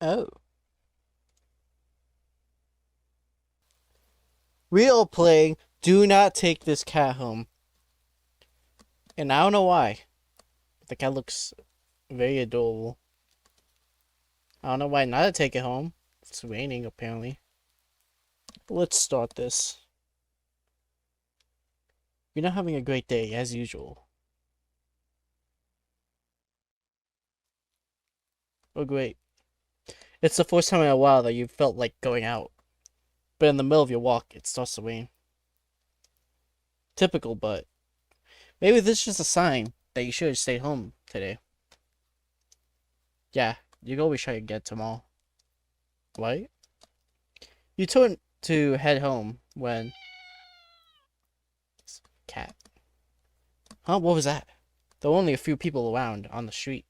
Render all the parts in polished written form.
Oh. We are playing Do Not Take This Cat Home. And I don't know why. But the cat looks very adorable. I don't know why not to take it home. It's raining, apparently. Let's start this. You're not having a great day, as usual. Oh, great. It's the first time in a while that you felt like going out. But in the middle of your walk, it starts to rain. Typical, but maybe this is just a sign that you should have stayed home today. Yeah, you always try to get tomorrow. What? You turn to head home when... Cat. Huh? What was that? There were only a few people around on the street.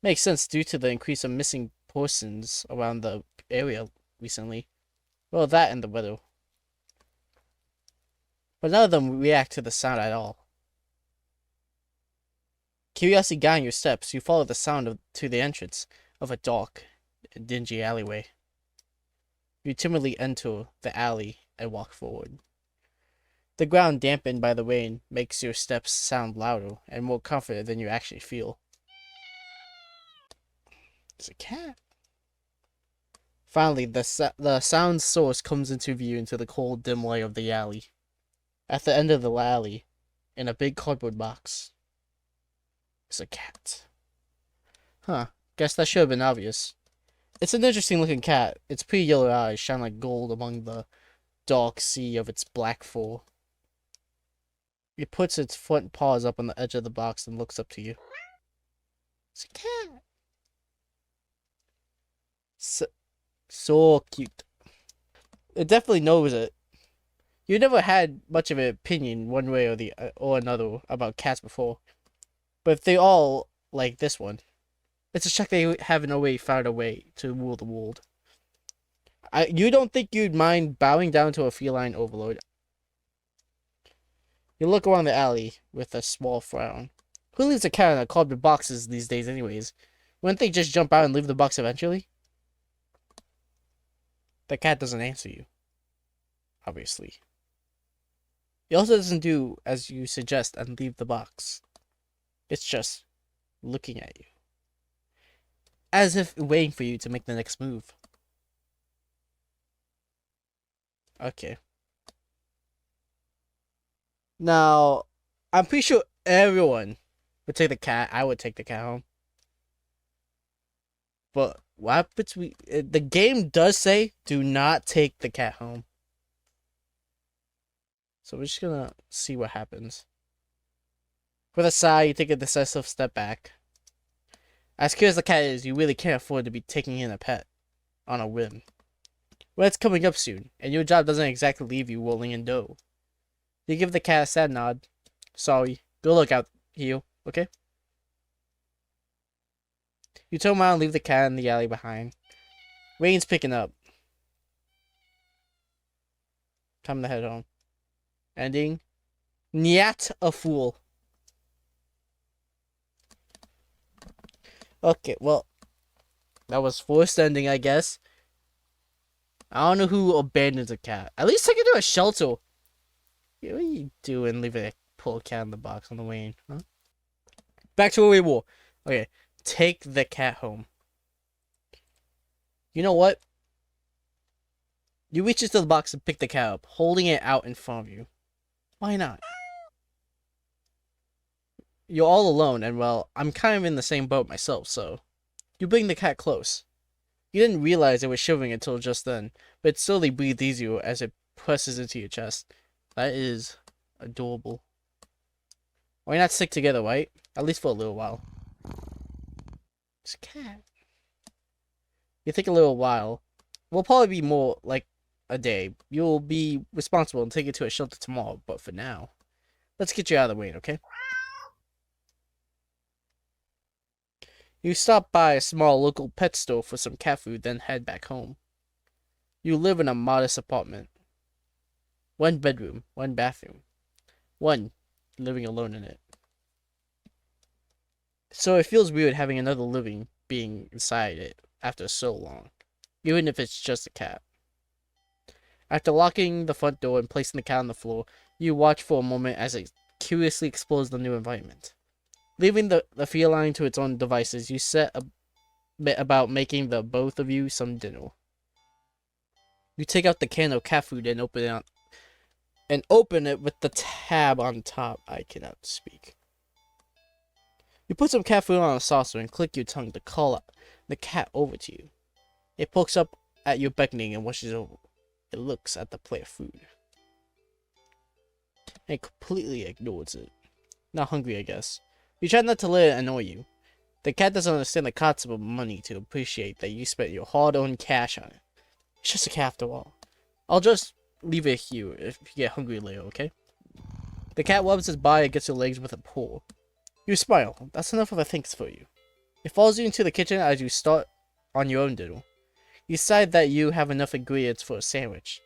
Makes sense due to the increase of missing persons around the area recently. Well, that and the weather. But none of them react to the sound at all. Curiosity guiding your steps, you follow the sound to the entrance of a dark, dingy alleyway. You timidly enter the alley and walk forward. The ground dampened by the rain makes your steps sound louder and more confident than you actually feel. It's a cat. Finally, the sound source comes into view into the cold, dim light of the alley. At the end of the alley, in a big cardboard box, is a cat. Huh, guess that should have been obvious. It's an interesting looking cat. Its pretty yellow eyes shine like gold among the dark sea of its black fur. It puts its front paws up on the edge of the box and looks up to you. It's a cat. So cute. It definitely knows it. You never had much of an opinion one way or another about cats before, but if they all like this one, it's a shock they haven't always found a way to rule the world. You don't think you'd mind bowing down to a feline overlord? You look around the alley with a small frown. Who leaves a cat in a cardboard boxes these days, anyways? Wouldn't they just jump out and leave the box eventually? The cat doesn't answer you, obviously. It also doesn't do as you suggest and leave the box. It's just looking at you, as if waiting for you to make the next move. Okay. Now, I'm pretty sure everyone would take the cat. I would take the cat home. But what between the game does say do not take the cat home. So we're just gonna see what happens. With a sigh, you take a decisive step back. As cute as the cat is, you really can't afford to be taking in a pet on a whim. Well, it's coming up soon, and your job doesn't exactly leave you rolling in dough. You give the cat a sad nod. Sorry. Go look out, you, okay? You turn around and leave the cat in the alley behind. Rain's picking up. Time to head home. Ending. Nyat a fool. Okay, well, that was forced ending, I guess. I don't know who abandons a cat. At least take it to a shelter. What are you doing leaving a poor cat in the box on the rain, huh? Back to where we were. Okay, take the cat home. You know what? You reach into the box and pick the cat up, holding it out in front of you. Why not? You're all alone, and well, I'm kind of in the same boat myself, so... You bring the cat close. You didn't realize it was shivering until just then, but it slowly breathed easier as it presses into your chest. That is adorable. Why not stick together, right? At least for a little while. It's a cat. You think a little while. Will probably be more like a day. You'll be responsible and take it to a shelter tomorrow, but for now, let's get you out of the rain, okay? You stop by a small local pet store for some cat food, then head back home. You live in a modest apartment. One bedroom, one bathroom. One living alone in it. So it feels weird having another living being inside it. after so long, even if it's just a cat. After locking the front door and placing the cat on the floor, you watch for a moment as it curiously explores the new environment. Leaving the feline to its own devices, you set a bit about making the both of you some dinner. You take out the can of cat food and open it with the tab on top. I cannot speak. You put some cat food on a saucer and click your tongue to call the cat over to you. It pokes up at you beckoning and washes over. It looks at the plate of food. And completely ignores it. Not hungry, I guess. You try not to let it annoy you. The cat doesn't understand the concept of money to appreciate that you spent your hard-earned cash on it. It's just a cat after all. I'll just leave it here if you get hungry later, okay? The cat rubs its body against your legs with a paw. You smile. That's enough of a thanks for you. It follows you into the kitchen as you start on your own dinner. You decide that you have enough ingredients for a sandwich.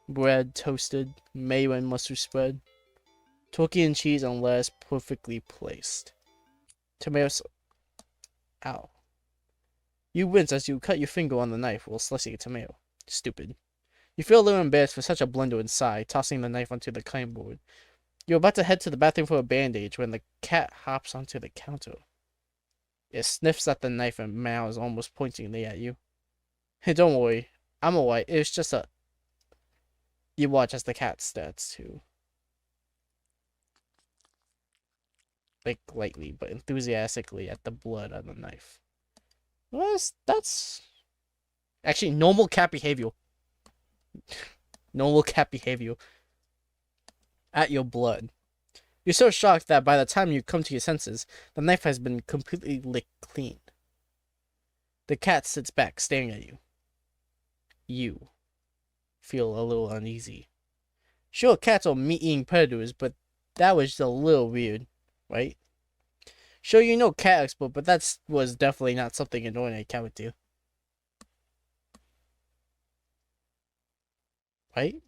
Bread toasted, mayo and mustard spread, turkey and cheese and lettuce perfectly placed. Tomatoes. Ow. You wince as you cut your finger on the knife while slicing a tomato. Stupid. You feel a little embarrassed for such a blunder and sigh, tossing the knife onto the cutting board. You're about to head to the bathroom for a bandage when the cat hops onto the counter. It sniffs at the knife and meows, almost pointingly at you. Hey, don't worry. I'm alright. It's just a... You watch as the cat starts to... lick lightly but enthusiastically at the blood on the knife. Well, that's... Actually, normal cat behavior. Normal cat behavior. At your blood. You're so shocked that by the time you come to your senses, the knife has been completely licked clean. The cat sits back, staring at you. You feel a little uneasy. Sure, cats are meat-eating predators, but that was just a little weird, right? Sure, you know cat expert, but that was definitely not something an ordinary cat would do. Right?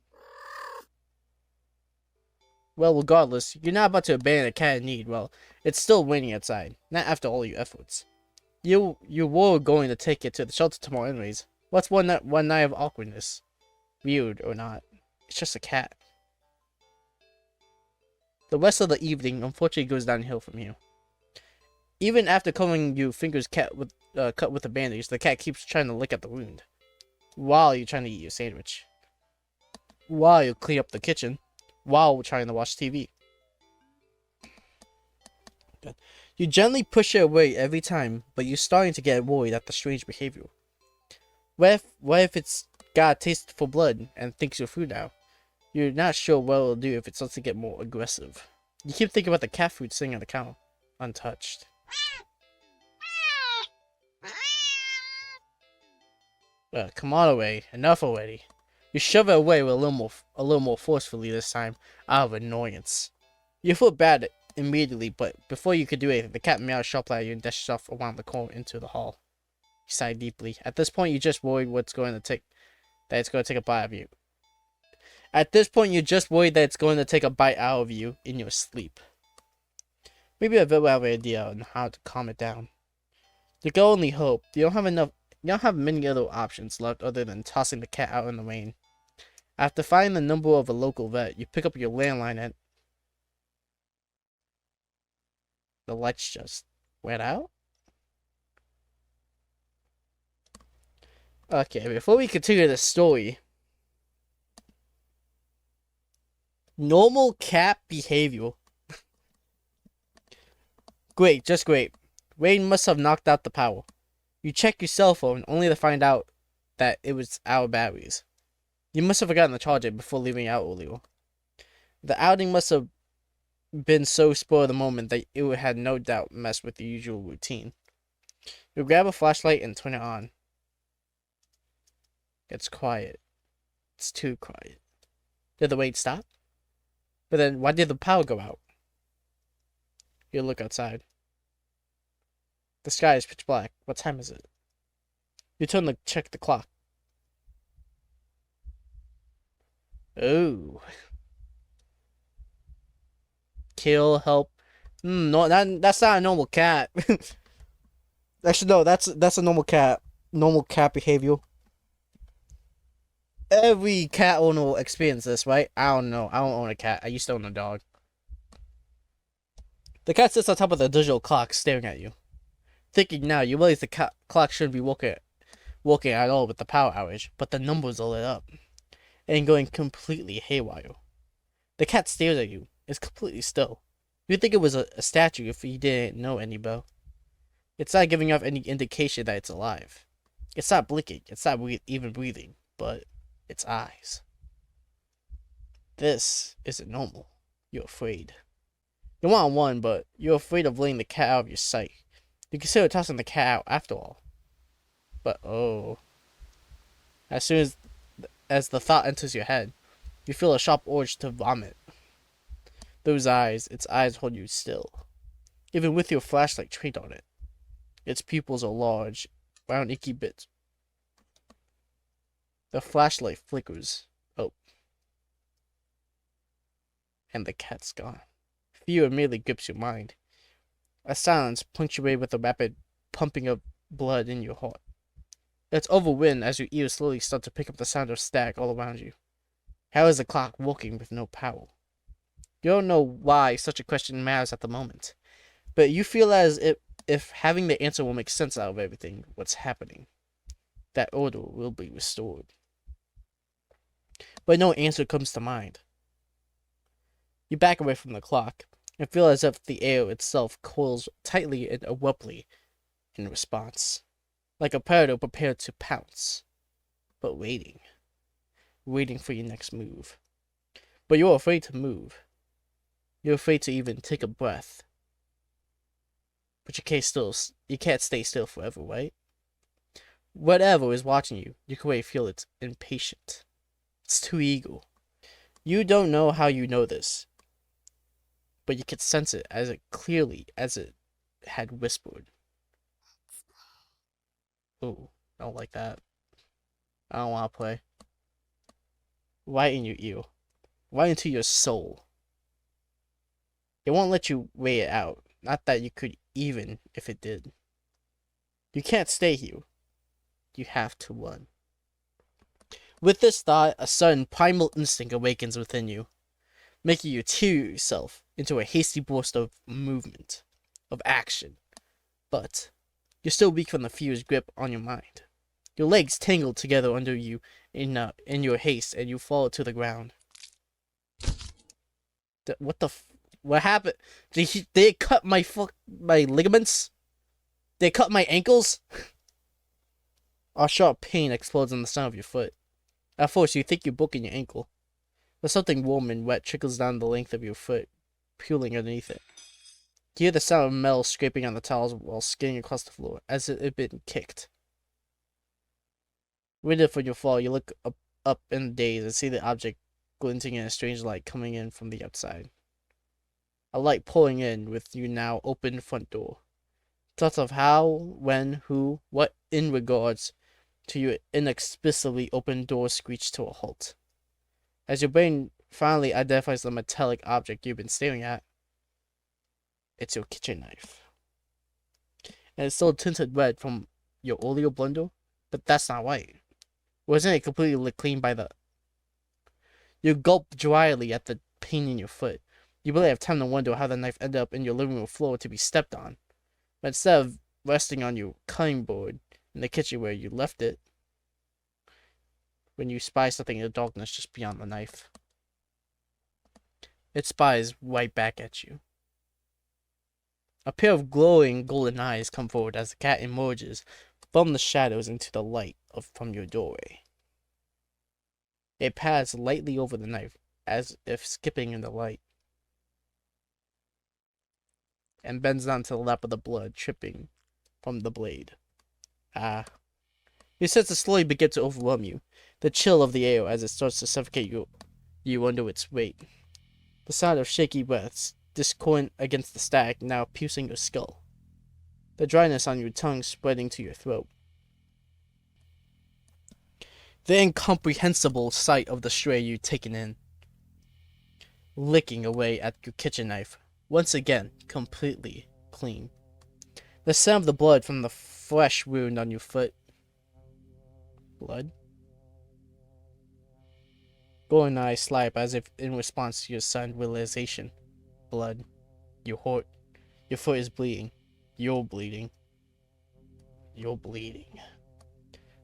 Well, regardless, you're not about to abandon a cat in need. Well, it's still raining outside. Not after all your efforts. You were going to take it to the shelter tomorrow anyways. What's one night of awkwardness? Weird or not, it's just a cat. The rest of the evening, unfortunately, goes downhill from here. Even after covering your fingers cut with a bandage, the cat keeps trying to lick at the wound. While you're trying to eat your sandwich. While you clean up the kitchen. While trying to watch TV. Good. You gently push it away every time, but you're starting to get worried at the strange behavior. What if it's got a taste for blood and thinks you're food now? You're not sure what it'll do if it starts to get more aggressive. You keep thinking about the cat food sitting on the counter, untouched. Come on away. Enough already. You shove it away with a little more forcefully this time, out of annoyance. You feel bad immediately, but before you could do anything, the cat meows sharply at you and dashes off around the corner into the hall. You sigh deeply. At this point, you're just worried that it's going to take a bite of you. At this point, you're just worried that it's going to take a bite out of you in your sleep. Maybe I will have an idea on how to calm it down. You can only hope. You don't have many other options left other than tossing the cat out in the rain. After finding the number of a local vet, you pick up your landline and the lights just went out? Okay, before we continue the story, normal cat behavior. Great, just great. Rain must have knocked out the power. You check your cell phone only to find out that it was out of batteries. You must have forgotten to charge it before leaving out earlier. The outing must have been so spur of the moment that it had no doubt messed with the usual routine. You grab a flashlight and turn it on. It's quiet. It's too quiet. Did the rain stop? But then why did the power go out? You look outside. The sky is pitch black. What time is it? You turn to check the clock. Oh. Kill, help. No, that's not a normal cat. Actually, no, that's a normal cat. normal cat behavior. Every cat owner will experience this, right? I don't know. I don't own a cat. I used to own a dog. The cat sits on top of the digital clock staring at you. Thinking now, you realize the clock shouldn't be working at all with the power outage, but the numbers are lit up and going completely haywire. The cat stares at you. It's completely still. You'd think it was a statue if you didn't know any better. It's not giving off any indication that it's alive. It's not blinking. It's not even breathing. But its eyes. This isn't normal. You're afraid. You want one, but you're afraid of letting the cat out of your sight. You consider tossing the cat out after all. But oh. As soon as the thought enters your head, you feel a sharp urge to vomit. Its eyes hold you still. Even with your flashlight trained on it. Its pupils are large, round inky bits. The flashlight flickers. Oh. And the cat's gone. Fear immediately grips your mind. A silence punctuated with a rapid pumping of blood in your heart. It's overwhelmed as your ears slowly start to pick up the sound of static all around you. How is the clock working with no power? You don't know why such a question matters at the moment, but you feel as if having the answer will make sense out of everything, what's happening. That order will be restored. But no answer comes to mind. You back away from the clock and feel as if the air itself coils tightly and abruptly in response, like a predator prepared to pounce, but waiting for your next move. But you're afraid to move. You're afraid to even take a breath. But you can't stay still forever, right? Whatever is watching you, you can already feel it's impatient. It's too eager. You don't know how you know this, but you can sense it as clearly as it had whispered. Ooh, I don't like that. I don't want to play. Right in your ear. Right into your soul. It won't let you weigh it out. Not that you could even if it did. You can't stay here. You have to run. With this thought, a sudden primal instinct awakens within you, making you tear yourself into a hasty burst of movement, of action. But you're still weak from the fear's grip on your mind. Your legs tangle together under you in your haste, and you fall to the ground. What happened? Did they cut my ligaments? They cut my ankles? A sharp pain explodes on the center of your foot. At first, you think you're broken your ankle, but something warm and wet trickles down the length of your foot, pooling underneath it. You hear the sound of metal scraping on the tiles while skidding across the floor, as it had been kicked. Winded from your fall, you look up in the daze and see the object glinting in a strange light coming in from the outside. A light pouring in with your now open front door. Thoughts of how, when, who, what in regards to your inexplicably open door screech to a halt. As your brain finally identifies the metallic object you've been staring at, it's your kitchen knife. And it's still tinted red from your earlier blunder, but that's not right. Wasn't it completely licked clean by the... You gulp dryly at the pain in your foot. You barely have time to wonder how the knife ended up in your living room floor to be stepped on. But instead of resting on your cutting board in the kitchen where you left it, when you spy something in the darkness just beyond the knife, it spies right back at you. A pair of glowing golden eyes come forward as the cat emerges from the shadows into the light from your doorway. It pads lightly over the knife, as if skipping in the light, and bends down to the lap of the blood dripping from the blade. Ah. Your senses slowly begin to overwhelm you, the chill of the air as it starts to suffocate you under its weight. The sound of shaky breaths discordant against the static now piercing your skull. The dryness on your tongue spreading to your throat. The incomprehensible sight of the stray you've taken in, licking away at your kitchen knife, once again completely clean. The sound of the blood from the fresh wound on your foot, Blood? Golden eyes slap as if in response to your sudden realization. Blood. Your foot is bleeding. You're bleeding. You're bleeding.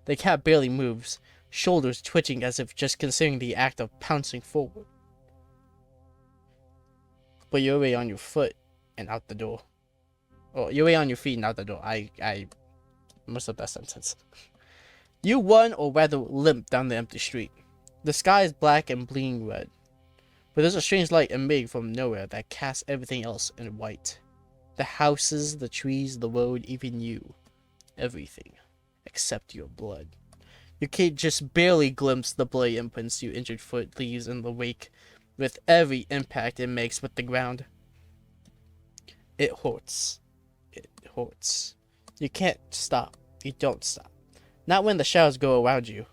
The cat barely moves, shoulders twitching as if just considering the act of pouncing forward. But you're already on your foot and out the door. Oh, you're already on your feet and out the door. I messed up that sentence. You run, or rather limp, down the empty street. The sky is black and bleeding red. But there's a strange light emitting from nowhere that casts everything else in white. The houses, the trees, the road, even you. Everything. Except your blood. You can just barely glimpse the bloody imprints your injured foot leaves in the wake with every impact it makes with the ground. It hurts. It hurts. You can't stop. You don't stop. Not when the shadows go around you.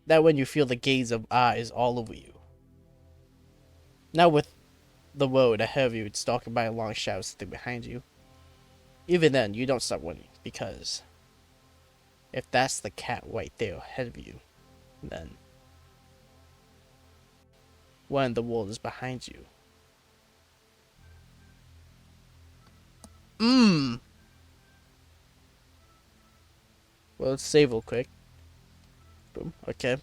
Not when you feel the gaze of eyes all over you. Not with the road ahead of you stalked by a long shadow sitting behind you. Even then, you don't stop running, because if that's the cat right there ahead of you, then when the world is behind you. Well, let's save real quick. Boom. Okay.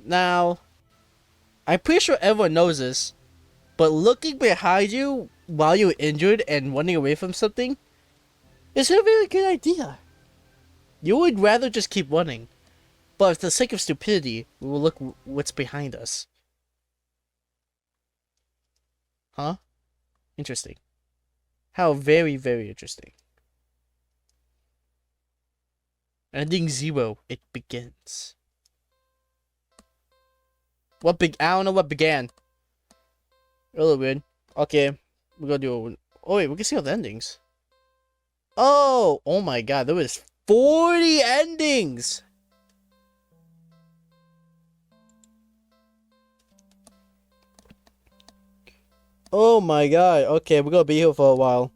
Now, I'm pretty sure everyone knows this, but looking behind you while you're injured and running away from something is a very good idea. You would rather just keep running, but for the sake of stupidity, we will look what's behind us. Huh? Interesting. How very, very interesting. Ending 0, it begins. I don't know what began. A little weird. Okay, we're gonna do. Oh wait, we can see all the endings. Oh my god, there was 40 endings. Oh my god. Okay, we're gonna be here for a while.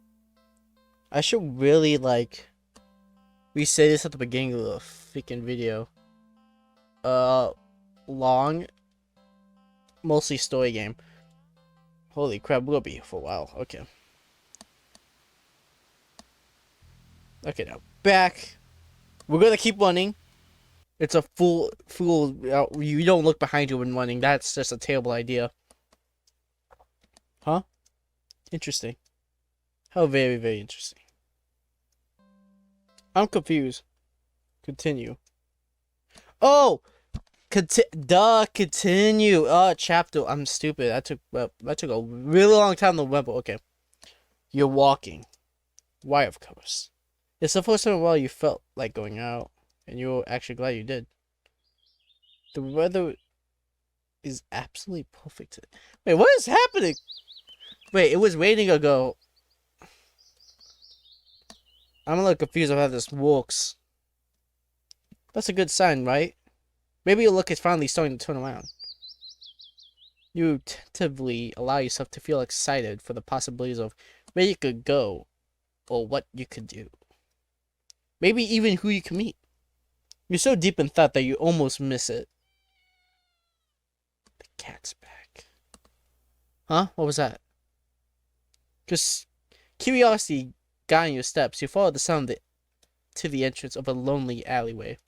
I should really we say this at the beginning of the freaking video. Long, mostly story game. Holy crap, we'll be here for a while. Okay. Okay, now back. We're gonna keep running. It's a full. You don't look behind you when running. That's just a terrible idea. Huh? Interesting. How very, very interesting. I'm confused. Continue. Oh! Continue. Chapter. I'm stupid. That took a really long time to remember. Okay. You're walking. Why, of course. It's the first time in a while you felt like going out, and you're actually glad you did. The weather is absolutely perfect. Wait, what is happening? Wait, it was raining ago. I'm a little confused about how this works. That's a good sign, right? Maybe your luck is finally starting to turn around. You tentatively allow yourself to feel excited for the possibilities of where you could go, or what you could do. Maybe even who you can meet. You're so deep in thought that you almost miss it. The cat's back. Huh? What was that? Just curiosity guiding your steps, you follow the sound to the entrance of a lonely alleyway.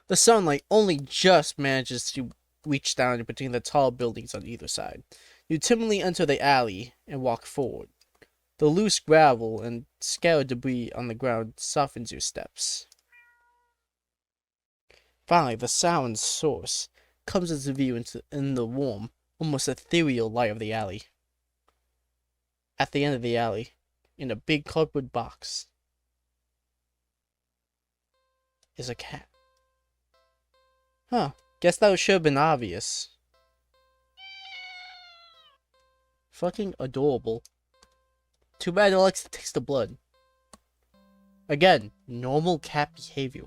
The sunlight only just manages to reach down between the tall buildings on either side. You timidly enter the alley and walk forward. The loose gravel and scattered debris on the ground softens your steps. Finally, the sound's source comes into view in the warm, almost ethereal light of the alley. At the end of the alley, in a big cardboard box, is a cat. Huh, guess that should have been obvious. Fucking adorable. Too bad it likes to taste the blood. Again, normal cat behavior.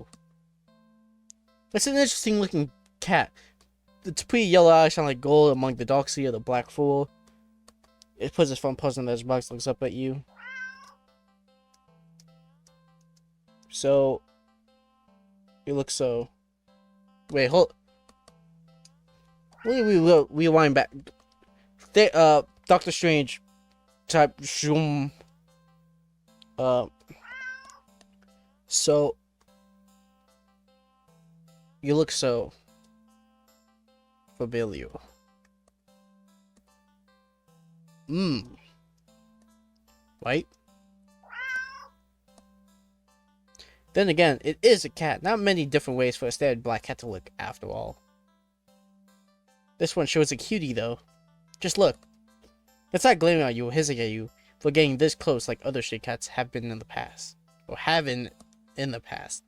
It's an interesting looking cat. Its pretty yellow eyes shine like gold among the dark sea of the black fur. It puts its front paws on the box, looks up at you. So, You look so... Wait, hold... We rewind back. Doctor Strange type zoom. So you look so familiar. Right? Then again, it is a cat. Not many different ways for a standard black cat to look, after all. This one shows a cutie, though. Just look. It's not glaring at you or hissing at you for getting this close like other stray cats have been in the past. Or haven't in the past.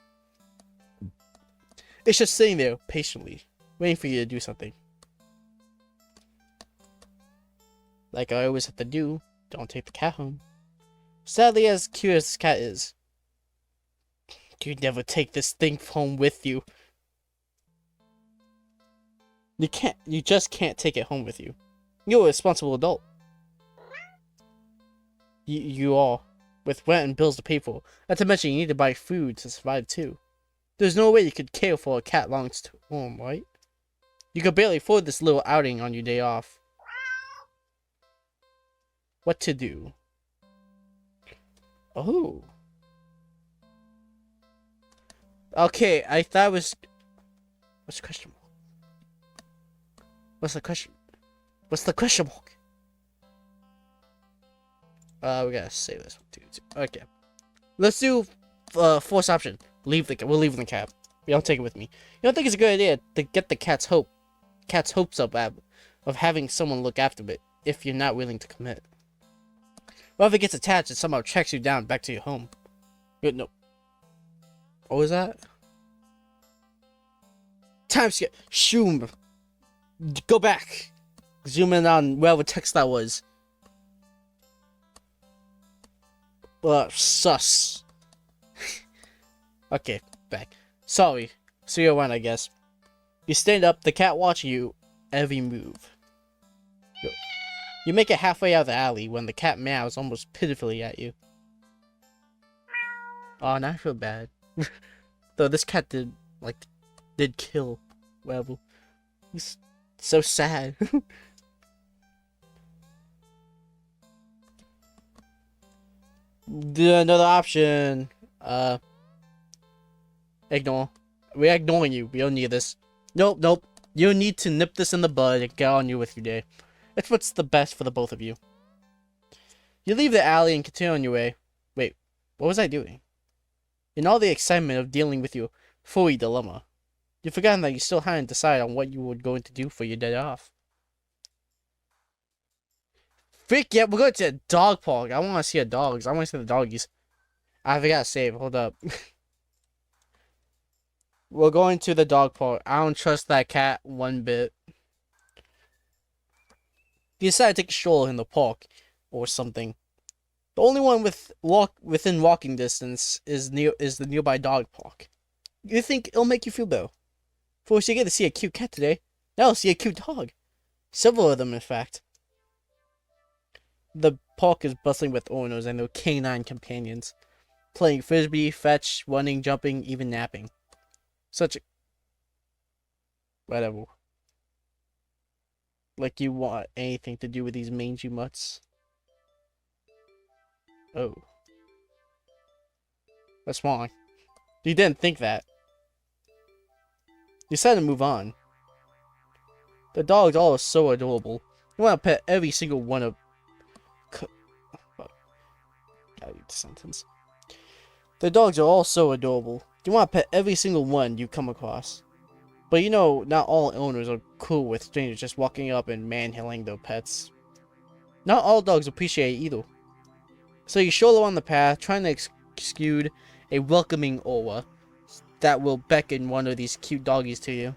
It's just sitting there, patiently, waiting for you to do something. Like I always have to do, don't take the cat home. Sadly, as cute as this cat is, you'd never take this thing home with you. You just can't take it home with you. You're a responsible adult. You are. With rent and bills to pay for. Not to mention you need to buy food to survive too. There's no way you could care for a cat long to home, right? You could barely afford this little outing on your day off. What to do? Oh. Okay, I thought it was... What's the question mark? What's the question? What's the question mark? We gotta save this one too. Okay. Let's do force option. We're leaving the cat. You don't take it with me. You don't think it's a good idea to get the cat's hopes up of having someone look after it if you're not willing to commit. What if it gets attached and somehow tracks you down back to your home? No. What was that? Time skip. Shoom. Go back. Zoom in on wherever text that was. Sus. Okay, back. Sorry. Surreal one, I guess. You stand up, the cat watching you every move. You make it halfway out of the alley when the cat meows almost pitifully at you. Oh, now I feel bad. Though this cat did kill Rebel. He's so sad. Another option. Ignore. We're ignoring you. We don't need this. Nope. You need to nip this in the bud and get on you with your day. It's what's the best for the both of you. You leave the alley and continue on your way. Wait, what was I doing? In all the excitement of dealing with your furry dilemma, you've forgotten that you still hadn't decided on what you were going to do for your day off. Freak yeah, we're going to a dog park. I want to see the dogs. I want to see the doggies. I forgot to save. Hold up. We're going to the dog park. I don't trust that cat one bit. You decide to take a stroll in the park or something. The only one within walking distance is the nearby dog park. You think it'll make you feel better. First, you get to see a cute cat today. Now you'll see a cute dog. Several of them, in fact. The park is bustling with owners and their canine companions. Playing frisbee, fetch, running, jumping, even napping. Such a... Whatever. Like you want anything to do with these mangy mutts. Oh. What's wrong? You didn't think that. You decided to move on. The dogs all are so adorable. You want to pet every single one of... Gotta read the sentence. The dogs are all so adorable. You want to pet every single one you come across. But you know, not all owners are cool with strangers just walking up and manhandling their pets. Not all dogs appreciate it either. So you stroll along the path, trying to exude a welcoming aura that will beckon one of these cute doggies to you.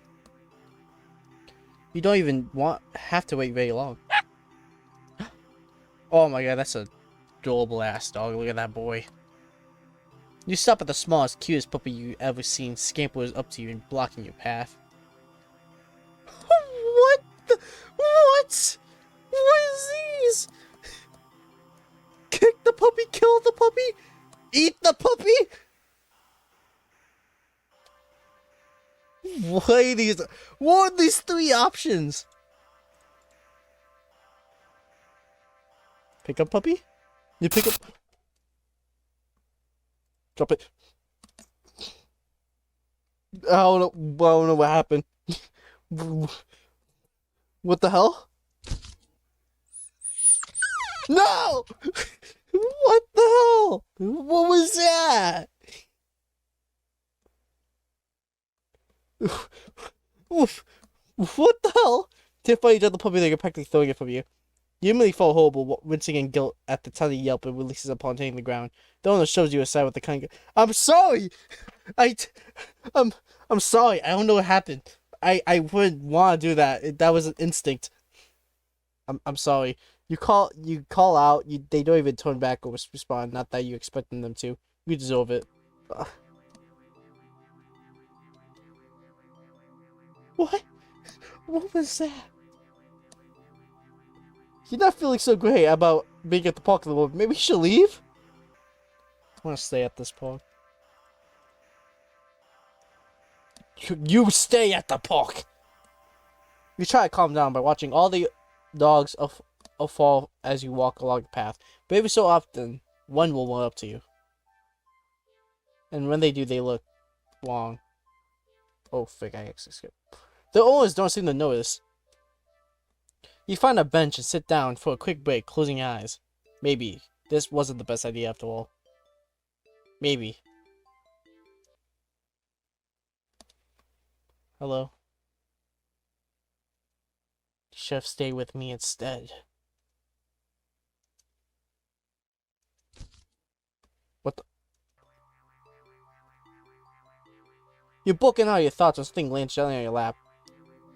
You don't even have to wait very long. Oh my god, that's a adorable ass dog. Look at that boy. You stop at the smallest, cutest puppy you've ever seen scampers up to you and blocking your path. What the? What? What is these? Kick the puppy, kill the puppy, eat the puppy? What are these? What are these three options? Pick up puppy? You pick up. Drop it. I don't know what happened. What the hell? No! What the hell? What was that? Oof. What the hell? Tiffany you dropped the puppy, they're practically throwing it from you. You immediately feel horrible, wincing in guilt at the tiny yelp it releases upon hitting the ground. The owner shows you a side with the kind of, I'm sorry! I'm sorry, I don't know what happened. I wouldn't want to do that. That was an instinct. I'm sorry. You call out, they don't even turn back or respond, not that you expecting them to. You deserve it. What? What was that? You're not feeling so great about being at the park at the moment. Maybe you should leave? I want to stay at this park. You stay at the park! You try to calm down by watching all the dogs fall as you walk along the path. But every so often, one will run up to you. And when they do, they look long. Oh, frick, I actually skipped. The owners don't seem to notice. You find a bench and sit down for a quick break, closing your eyes. Maybe. This wasn't the best idea after all. Maybe. Hello? Chef, stay with me instead. What the? You're booking out your thoughts when something lands gently on your lap.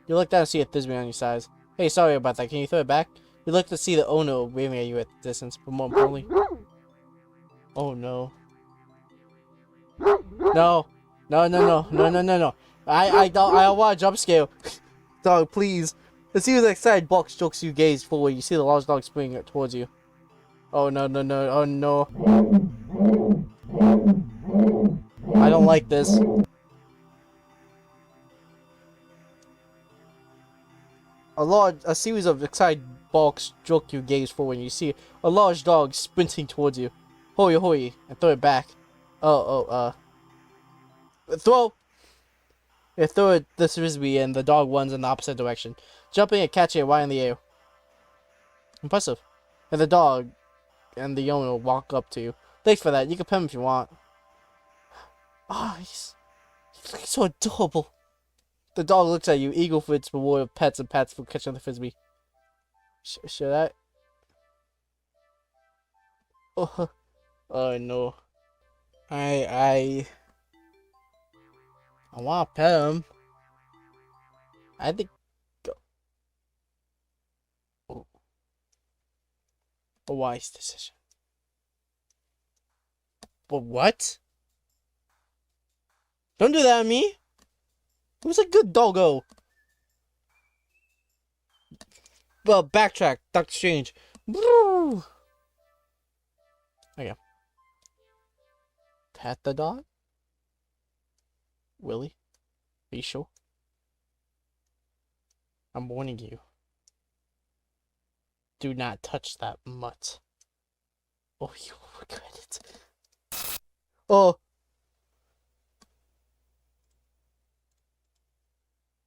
You look down and see a Thisbe on your sides. Hey, sorry about that. Can you throw it back? You look to see the owner waving at you at the distance, but more importantly... Oh, no. No. No. I don't want a jump scare. Dog, please. As soon as that excited box jokes you gaze forward, you see the large dog springing towards you. Oh, no. Oh, no. I don't like this. A series of excited barks joke you gaze forward and you see a large dog sprinting towards you. Hoi, and throw it back. Throw! You throw it the frisbee and the dog runs in the opposite direction, jumping and catching it right in the air. Impressive. And the dog and the owner walk up to you. Thanks for that. You can pet him if you want. Oh, he's so adorable. The dog looks at you, eager for its reward of pets and pats for catching the frisbee. Should I? Oh no. I want to pet him. I think. Oh. A wise decision. But what? Don't do that to me. It was a good doggo. Well, backtrack. Doctor Strange. Okay. Pet the dog? Willie? Are you sure? I'm warning you. Do not touch that mutt. Oh, you will regret it. Oh.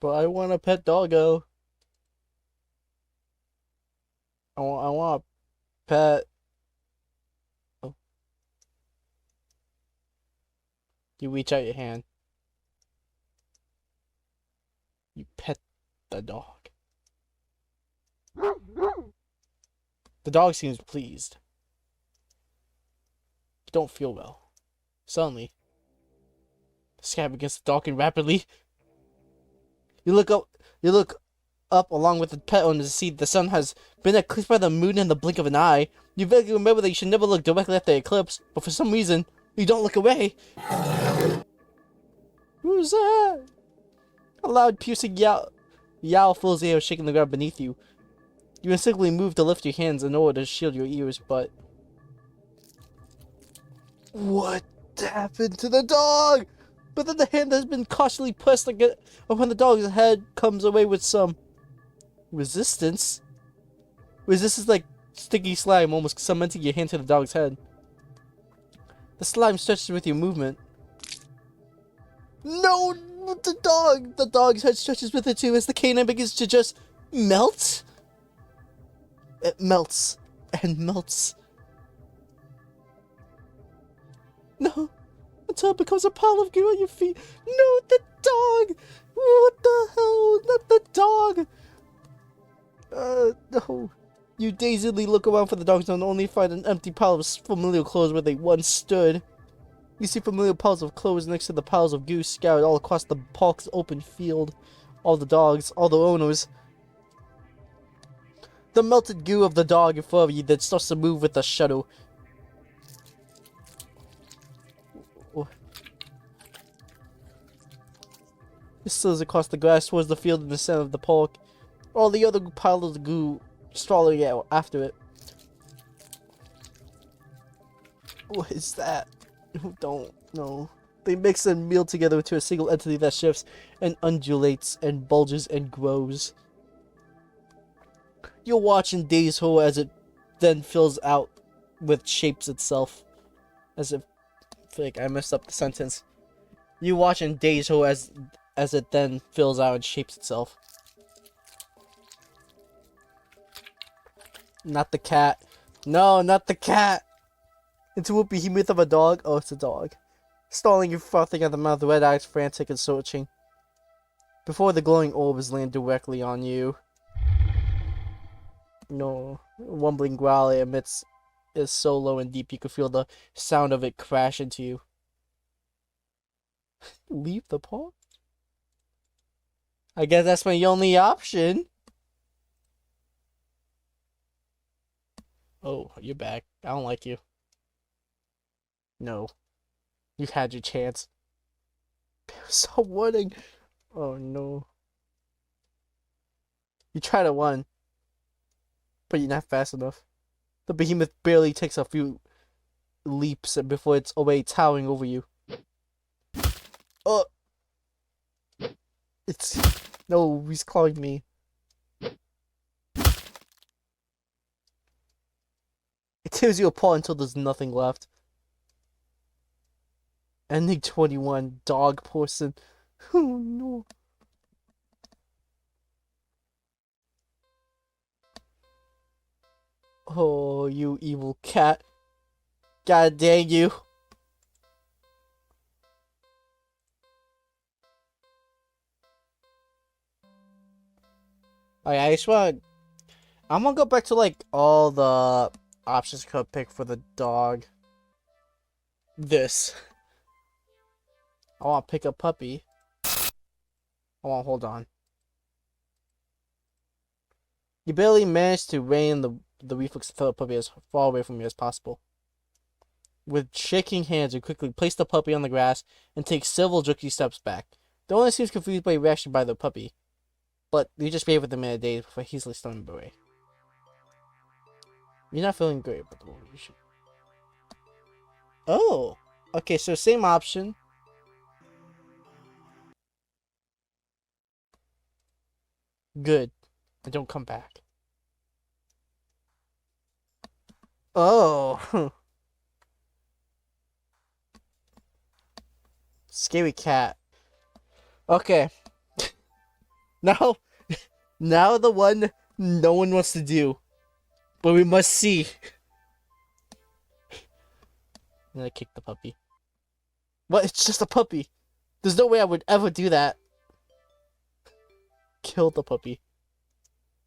But I want a pet doggo. I want a pet. Oh. You reach out your hand. You pet the dog. The dog seems pleased. You don't feel well. Suddenly, the sky begins to darken rapidly. You look up along with the pet owner to see the sun has been eclipsed by the moon in the blink of an eye. You vaguely remember that you should never look directly at the eclipse, but for some reason, you don't look away. Who's that? A loud piercing yowl fills the air, shaking the ground beneath you. You instinctively move to lift your hands in order to shield your ears, but... What happened to the dog? But then the hand that has been cautiously pressed upon the dog's head comes away with some resistance. Resistance like sticky slime, almost cementing your hand to the dog's head. The slime stretches with your movement. No, the dog's head stretches with it too as the canine begins to just melt. It melts and melts. No, until it becomes a pile of goo on your feet. No, the dog! What the hell? Not the dog! No. You dazedly look around for the dog zone, only find an empty pile of familiar clothes where they once stood. You see familiar piles of clothes next to the piles of goo scattered all across the park's open field. All the dogs, all the owners. The melted goo of the dog in front of you that starts to move with a shudder. It slithers across the grass towards the field in the center of the park. All the other piles of goo strolling out after it. What is that? Don't know. They mix and meal together into a single entity that shifts and undulates and bulges and grows. You'll watch in daze horror as it then fills out with shapes itself. As if, I feel like I messed up the sentence. You watch in daze horror as it then fills out and shapes itself. Not the cat. No, not the cat! Into a behemoth of a dog. Oh, it's a dog. Stalling and frothing at the mouth, red eyes frantic and searching. Before the glowing orbs land directly on you. No. A rumbling growl it emits is so low and deep you can feel the sound of it crash into you. Leave the park? I guess that's my only option. Oh, you're back. I don't like you. No. You had your chance. Stop running. Oh no. You try to run, but you're not fast enough. The behemoth barely takes a few leaps before it's away, towering over you. Oh! It's... No, he's clawing me. It tears you apart until there's nothing left. Ending 21, dog person. Oh no. Oh, you evil cat. God dang you. I just want... I'm gonna go back to, like, all the options I could pick for the dog. This. I want to pick a puppy. I want to hold on. You barely managed to rein the reflex to throw the puppy as far away from you as possible. With shaking hands, you quickly place the puppy on the grass and take several jerky steps back. The owner seems confused by your reaction by the puppy, but you just behave with him in a daze before easily stunning him away. You're not feeling great about the moment. You should... Oh! Okay, so same option. Good. And don't come back. Oh! Scary cat. Okay. Now the one no one wants to do. But we must see. And I kick the puppy. What? It's just a puppy. There's no way I would ever do that. Kill the puppy.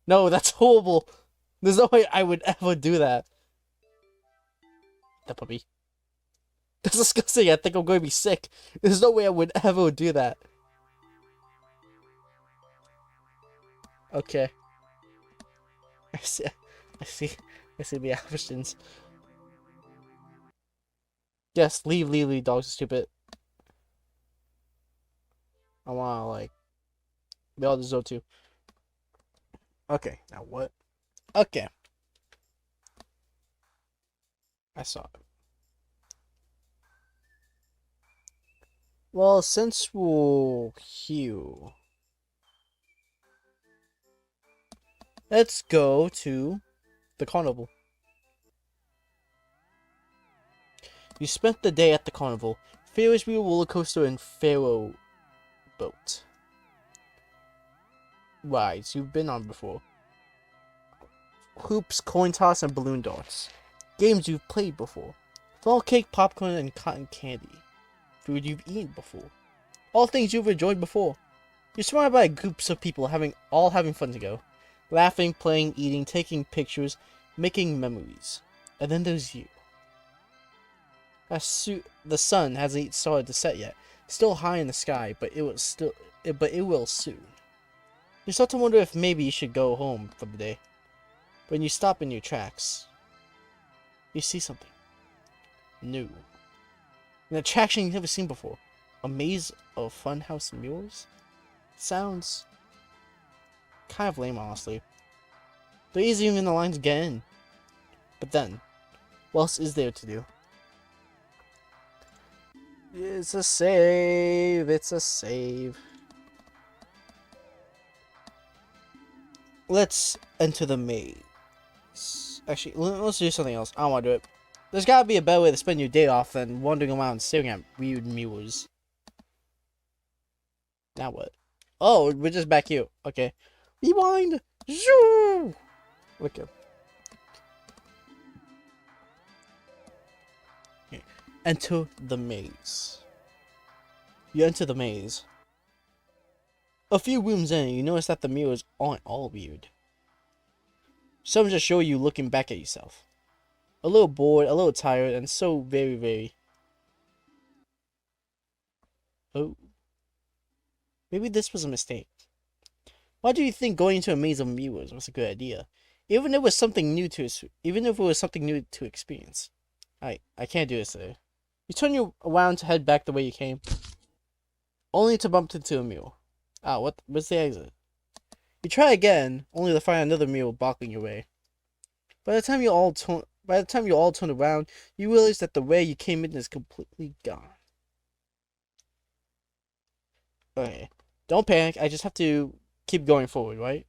No, that's horrible. There's no way I would ever do that. The puppy. That's disgusting. I think I'm going to be sick. There's no way I would ever do that. Okay. I see the options. Yes, leave, dogs are stupid. I wanna, like... They all deserve to. Okay, now what? Okay. I saw it. Well, since we're here, let's go to the carnival. You spent the day at the carnival. Ferris wheel, roller coaster, and Pharaoh boat. Rides you've been on before. Hoops, coin toss, and balloon darts. Games you've played before. Fall cake, popcorn, and cotton candy. Food you've eaten before. All things you've enjoyed before. You're surrounded by groups of people all having fun together. Laughing, playing, eating, taking pictures, making memories. And then there's you. The sun hasn't started to set yet. Still high in the sky, but it will soon. You start to wonder if maybe you should go home for the day. When you stop in your tracks, you see something new. An attraction you've never seen before. A maze of funhouse mirrors? Sounds kind of lame, honestly. There isn't even a line to get in. But then, what else is there to do? It's a save. It's a save. Let's enter the maze. Actually, let's do something else. I don't want to do it. There's gotta be a better way to spend your day off than wandering around staring at weird mirrors. Now what? Oh, we're just back here. Okay. Rewind! Zoo! Okay. Enter the maze. You enter the maze. A few rooms in, you notice that the mirrors aren't all weird. Some just show you looking back at yourself. A little bored, a little tired, and so very... Oh. Maybe this was a mistake. Why do you think going into a maze of mirrors was a good idea? Even if it was something new to experience. I can't do this today. You turn you around to head back the way you came, only to bump into a mule. Ah, what's the exit? You try again, only to find another mule blocking your way. By the time you all turn around, you realize that the way you came in is completely gone. Okay, don't panic. I just have to keep going forward, right?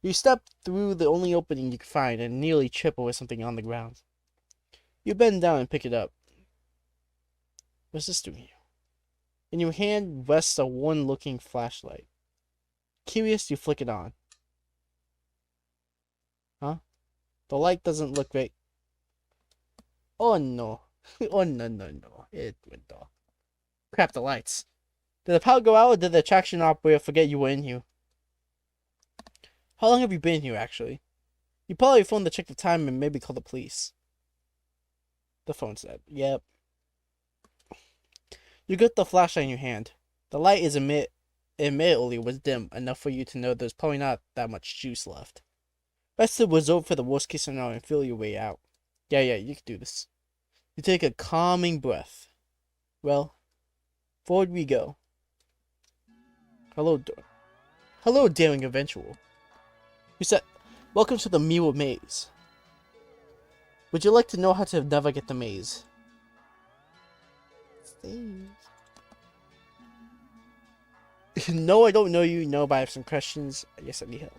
You step through the only opening you can find and nearly trip over something on the ground. You bend down and pick it up. What's this doing here? In your hand rests a worn-looking flashlight. Curious, you flick it on. Huh? The light doesn't look great. Oh no. Oh no. It went off. Crap, the lights. Did the power go out or did the attraction operator forget you were in here? How long have you been here, actually? You pull out your phone to check the time and maybe call the police. The phone's dead. Yep. You get the flashlight in your hand. The light admittedly was dim enough for you to know there's probably not that much juice left. Best to reserve for the worst case scenario and feel your way out. Yeah, you can do this. You take a calming breath. Well, forward we go. Hello, daring adventurer. You said, welcome to the Mirror Maze. Would you like to know how to navigate the maze? No, I don't know you. No, but I have some questions. Yes, I need help.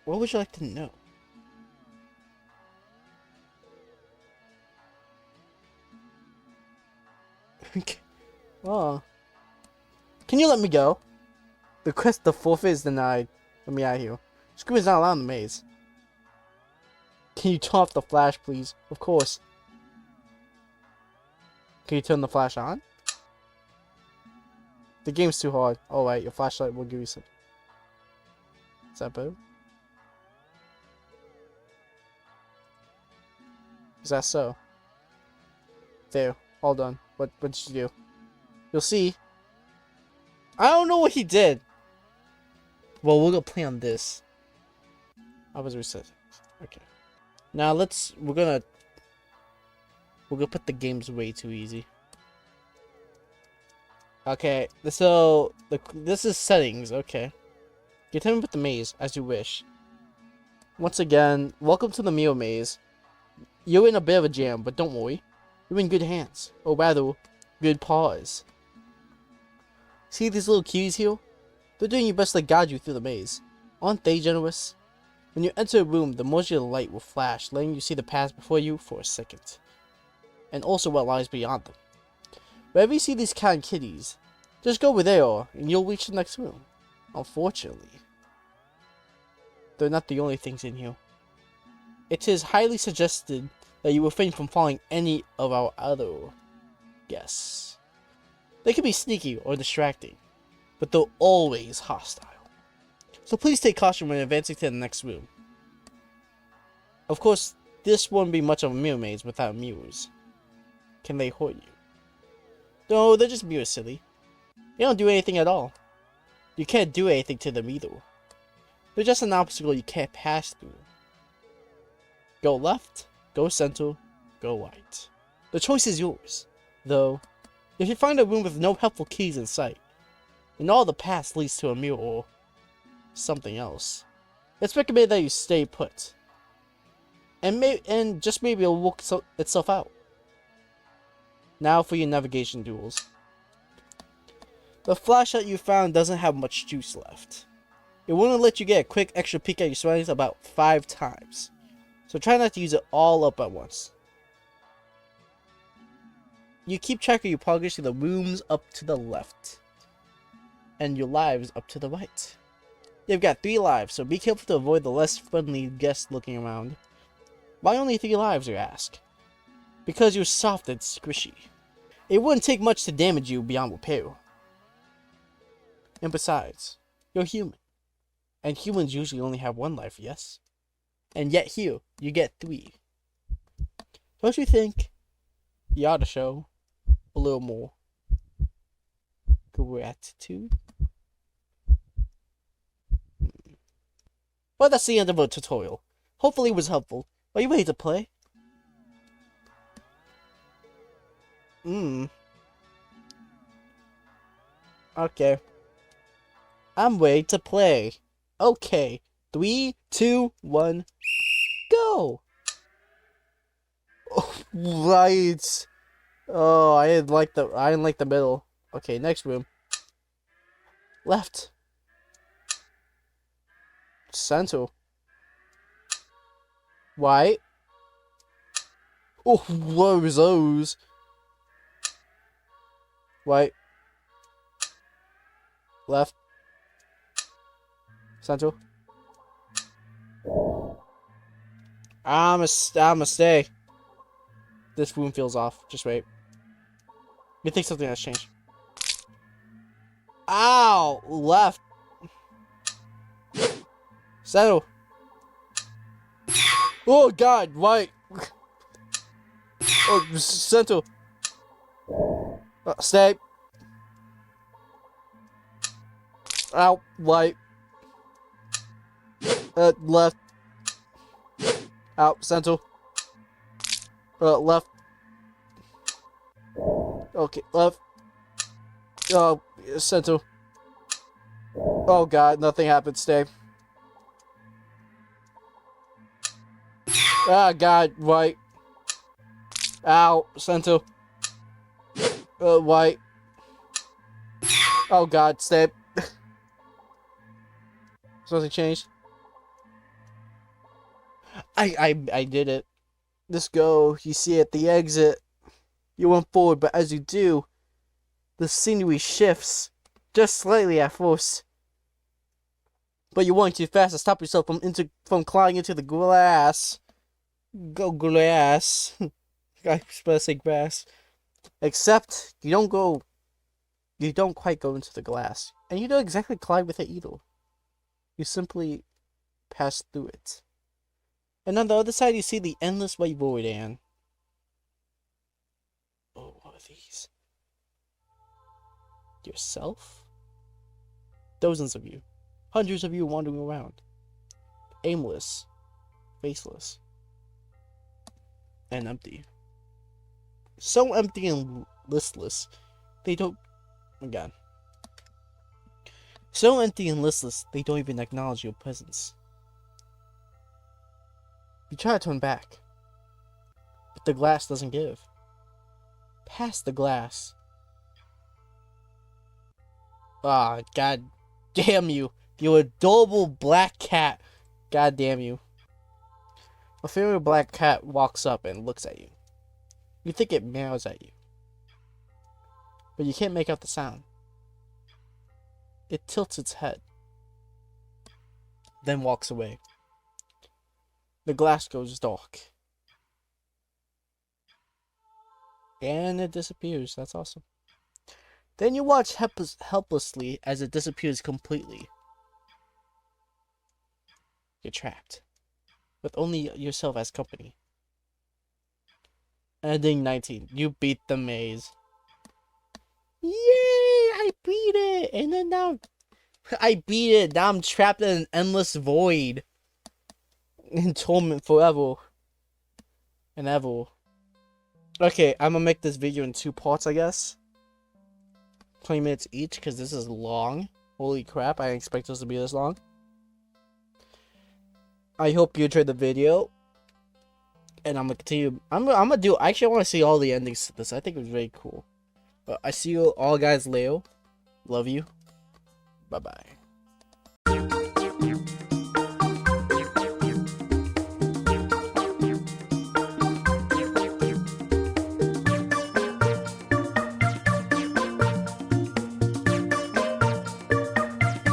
What would you like to know? Oh. Can you let me go? The forfeit is denied. Let me out of here. Screw is not allowed in the maze. Can you turn off the flash, please? Of course. Can you turn the flash on? The game's too hard. Alright, your flashlight will give you some. Is that better? Is that so? There. All done. What did you do? You'll see. I don't know what he did. Well, we're gonna play on this. I was reset. Okay. Now we're gonna put the games way too easy. Okay, so this is settings. Okay, get him with the maze as you wish. Once again, welcome to the Mirror Maze. You're in a bit of a jam, but don't worry. You're in good hands, or rather, good paws. See these little cuties here? They're doing your best to guide you through the maze. Aren't they generous? When you enter a room, the modular light will flash, letting you see the path before you for a second. And also what lies beyond them. Wherever you see these cat and kitties, just go over there, and you'll reach the next room. Unfortunately, they're not the only things in here. It is highly suggested that you refrain from following any of our other guests. They can be sneaky or distracting, but they're always hostile. So please take caution when advancing to the next room. Of course, this won't be much of a mirror maze without mirrors. Can they hurt you? No, they're just mirrors, silly. They don't do anything at all. You can't do anything to them either. They're just an obstacle you can't pass through. Go left, go center, go right. The choice is yours, though. If you find a room with no helpful keys in sight, and all the paths leads to a mirror or something else, it's recommended that you stay put. And just maybe it'll work itself out. Now for your navigation duels. The flashlight you found doesn't have much juice left. It won't let you get a quick extra peek at your surroundings about 5 times. So try not to use it all up at once. You keep track of your progress to the rooms up to the left. And your lives up to the right. You've got 3 lives, so be careful to avoid the less friendly guests looking around. Why only 3 lives, you ask? Because you're soft and squishy. It wouldn't take much to damage you beyond repair. And besides, you're human. And humans usually only have 1 life, yes? And yet here, you get 3. Don't you think you ought to show a little more gratitude? Well, that's the end of our tutorial. Hopefully it was helpful. Are you ready to play? Okay. I'm ready to play. Okay. 3, 2, 1, go! Oh, right. Oh, I didn't like the middle. Okay, next room. Left. Center. Right. Oh, what was those? Right. Left. Center. I'ma stay. This room feels off. Just wait. You think something has changed? Ow! Left. Settle. Oh God! Right. Oh, center. Stay. Out. Right. Left. Out. Center. Left. Okay, left. Oh, center. Oh God, nothing happened. Stay. Ah, God, right. Ow, center. Right. Oh God, stay. Something changed. I did it. Let's go. You see at the exit. You went forward, but as you do, the scenery shifts just slightly at first. But you're going too fast to stop yourself from climbing into the glass. Go glass. I was supposed to say grass. Except you don't quite go into the glass. And you don't exactly collide with it either. You simply pass through it. And on the other side you see the endless white void, and oh, what are these? Yourself? Dozens of you. Hundreds of you wandering around. Aimless. Faceless. And empty. So empty and listless, they don't... Oh my God. So empty and listless, they don't even acknowledge your presence. You try to turn back, but the glass doesn't give. past the glass. Ah, god damn you. You adorable black cat. God damn you. A favorite black cat walks up and looks at you. You think it meows at you, but you can't make out the sound. It tilts its head, then walks away. The glass goes dark. And it disappears. That's awesome. Then you watch helplessly as it disappears completely. You're trapped, with only yourself as company. Ending 19. You beat the maze. Yay! I beat it! And then now... I beat it! Now I'm trapped in an endless void. In torment forever. And ever. Okay, I'm gonna make this video in 2 parts, I guess. 20 minutes each, because this is long. Holy crap, I didn't expect this to be this long. I hope you enjoyed the video. And I'm gonna continue. I'm gonna do. Actually, I want to see all the endings to this. I think it was very cool. But I see you all guys, Leo. Love you. Bye bye.